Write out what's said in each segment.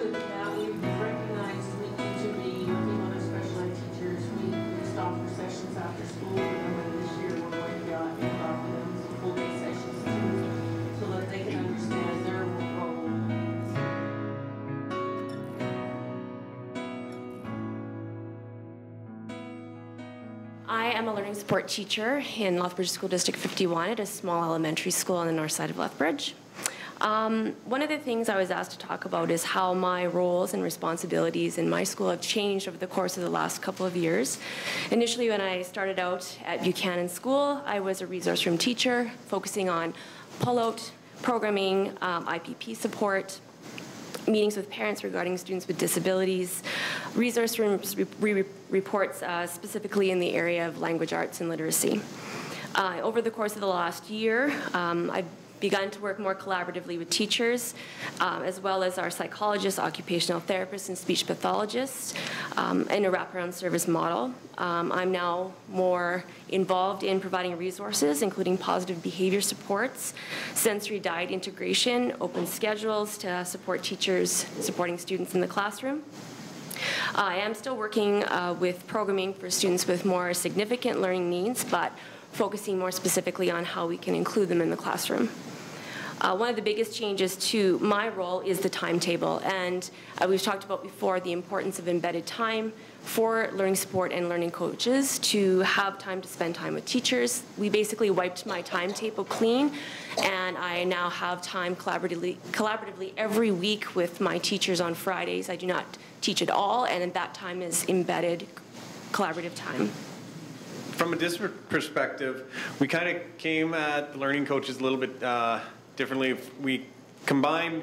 further to that, we recognized we need to be working on our special ed teachers. We stopped for sessions after school, and this year we're going to offer them some full day sessions too, so that they can understand their role. I am a learning support teacher in Lethbridge School District 51 at a small elementary school on the north side of Lethbridge. One of the things I was asked to talk about is how my roles and responsibilities in my school have changed over the course of the last couple of years. Initially, when I started out at Buchanan School, I was a resource room teacher focusing on pull-out programming, IPP support, meetings with parents regarding students with disabilities, resource rooms reports specifically in the area of language arts and literacy. Over the course of the last year, I've begun to work more collaboratively with teachers, as well as our psychologists, occupational therapists, and speech pathologists in a wraparound service model. I'm now more involved in providing resources, including positive behavior supports, sensory diet integration, open schedules to support teachers supporting students in the classroom. I am still working with programming for students with more significant learning needs, but focusing more specifically on how we can include them in the classroom. One of the biggest changes to my role is the timetable, and we've talked about before the importance of embedded time for learning support and learning coaches to have time to spend time with teachers. We basically wiped my timetable clean, and I now have time collaboratively every week with my teachers on Fridays. I do not teach at all, and that time is embedded collaborative time. From a district perspective, we kind of came at the learning coaches a little bit differently. We combined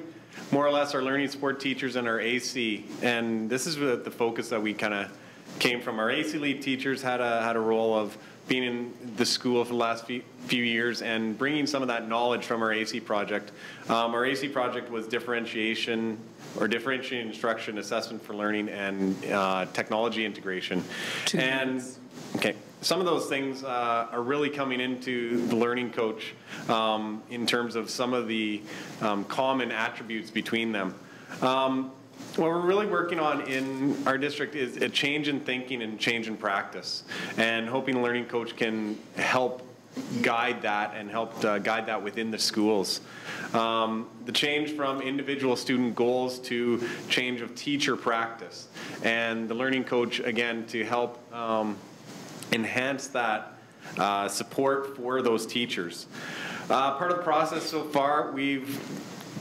more or less our learning support teachers and our AC, and this is the focus that we kind of came from. Our AC lead teachers had a role of being in the school for the last few years and bringing some of that knowledge from our AC project. Our AC project was differentiation or differentiating instruction, assessment for learning, and technology integration. Okay. Some of those things are really coming into the learning coach in terms of some of the common attributes between them. What we're really working on in our district is a change in thinking and change in practice, and hoping a learning coach can help guide that and help guide that within the schools. The change from individual student goals to change of teacher practice, and the learning coach, again, to help enhance that support for those teachers. Part of the process so far, we've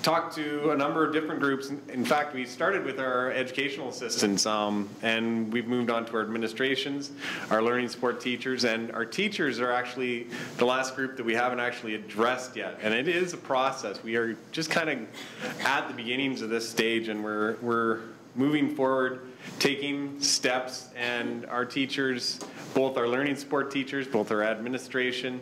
talked to a number of different groups. In fact, we started with our educational assistants, and we've moved on to our administrations, our learning support teachers, and our teachers are actually the last group that we haven't actually addressed yet. And it is a process. We are just kind of at the beginnings of this stage, and we're moving forward, taking steps, and our teachers, both our learning support teachers, both our administration,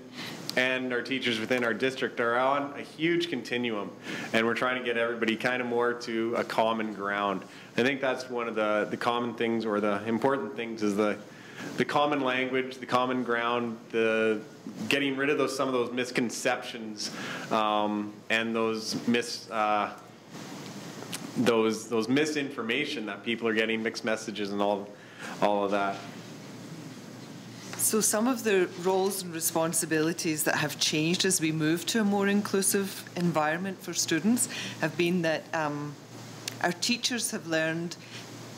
and our teachers within our district are on a huge continuum, and we're trying to get everybody kind of more to a common ground. I think that's one of the common things, or the important things, is the common language, the common ground, the getting rid of some of those misconceptions and those misinformation that people are getting, mixed messages and all of that. So some of the roles and responsibilities that have changed as we move to a more inclusive environment for students have been that our teachers have learned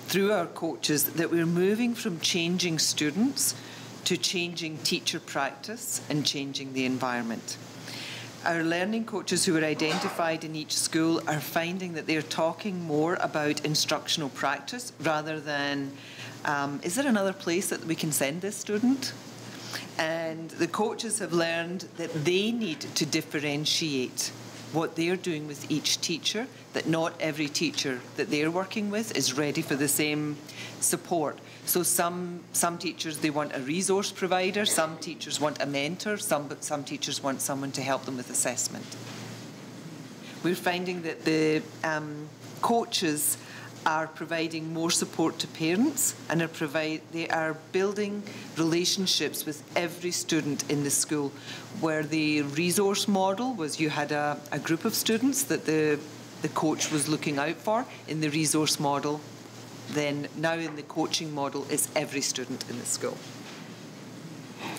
through our coaches that we're moving from changing students to changing teacher practice and changing the environment. Our learning coaches who are identified in each school are finding that they're talking more about instructional practice rather than, is there another place that we can send this student? And the coaches have learned that they need to differentiate what they're doing with each teacher, that not every teacher that they're working with is ready for the same support. So some teachers, they want a resource provider, some teachers want a mentor, some teachers want someone to help them with assessment. We're finding that the coaches are providing more support to parents and they are building relationships with every student in the school, where the resource model was you had a group of students that the the coach was looking out for. In the resource model, then now in the coaching model, it's every student in the school.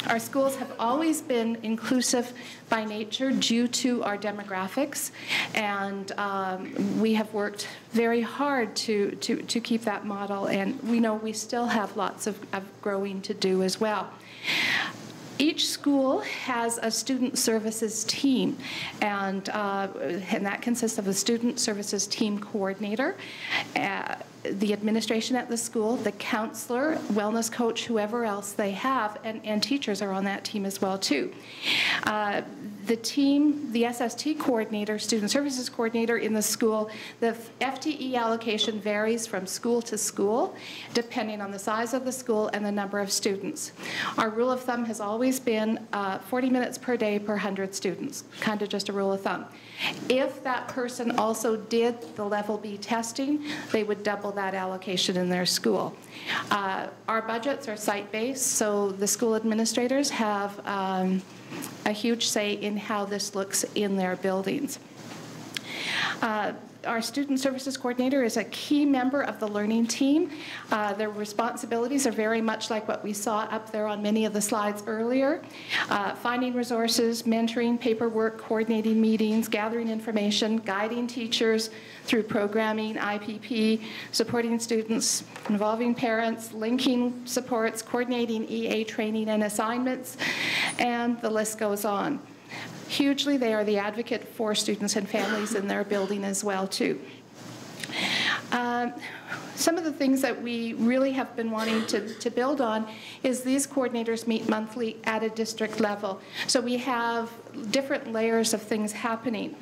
Our schools have always been inclusive by nature due to our demographics, and we have worked very hard to keep that model, and we know we still have lots of growing to do as well. Each school has a student services team, and that consists of a student services team coordinator, the administration at the school, the counselor, wellness coach, whoever else they have, and teachers are on that team as well too. The team, the SST coordinator, student services coordinator in the school, the FTE allocation varies from school to school depending on the size of the school and the number of students. Our rule of thumb has always been 40 minutes per day per 100 students, kind of just a rule of thumb. If that person also did the level B testing, they would double that allocation in their school. Our budgets are site-based, so the school administrators have a huge say in how this looks in their buildings. Our student services coordinator is a key member of the learning team. Their responsibilities are very much like what we saw up there on many of the slides earlier. Finding resources, mentoring, paperwork, coordinating meetings, gathering information, guiding teachers through programming, IPP, supporting students, involving parents, linking supports, coordinating EA training and assignments, and the list goes on. Hugely, they are the advocate for students and families in their building as well, too. Some of the things that we really have been wanting to build on is these coordinators meet monthly at a district level. So we have different layers of things happening.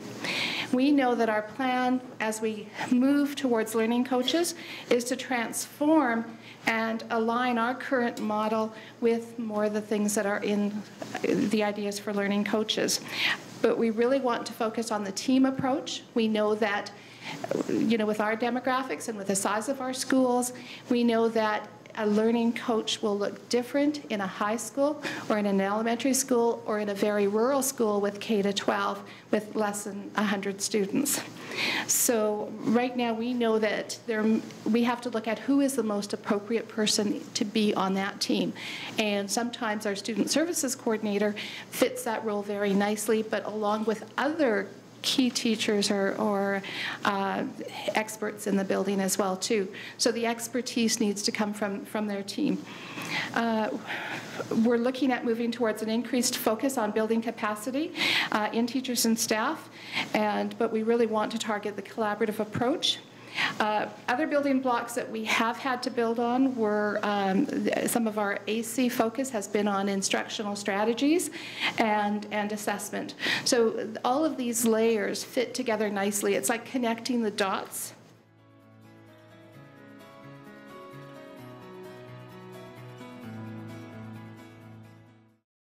We know that our plan as we move towards learning coaches is to transform and align our current model with more of the things that are in the ideas for learning coaches. But we really want to focus on the team approach. We know that, you know, with our demographics and with the size of our schools, we know that a learning coach will look different in a high school or in an elementary school or in a very rural school with K to 12 with less than 100 students. So right now we know that we have to look at who is the most appropriate person to be on that team. And sometimes our student services coordinator fits that role very nicely, but along with other key teachers or experts in the building as well too. So the expertise needs to come from their team. We're looking at moving towards an increased focus on building capacity in teachers and staff, but we really want to target the collaborative approach. Other building blocks that we have had to build on were some of our AC focus has been on instructional strategies and assessment. So all of these layers fit together nicely. It's like connecting the dots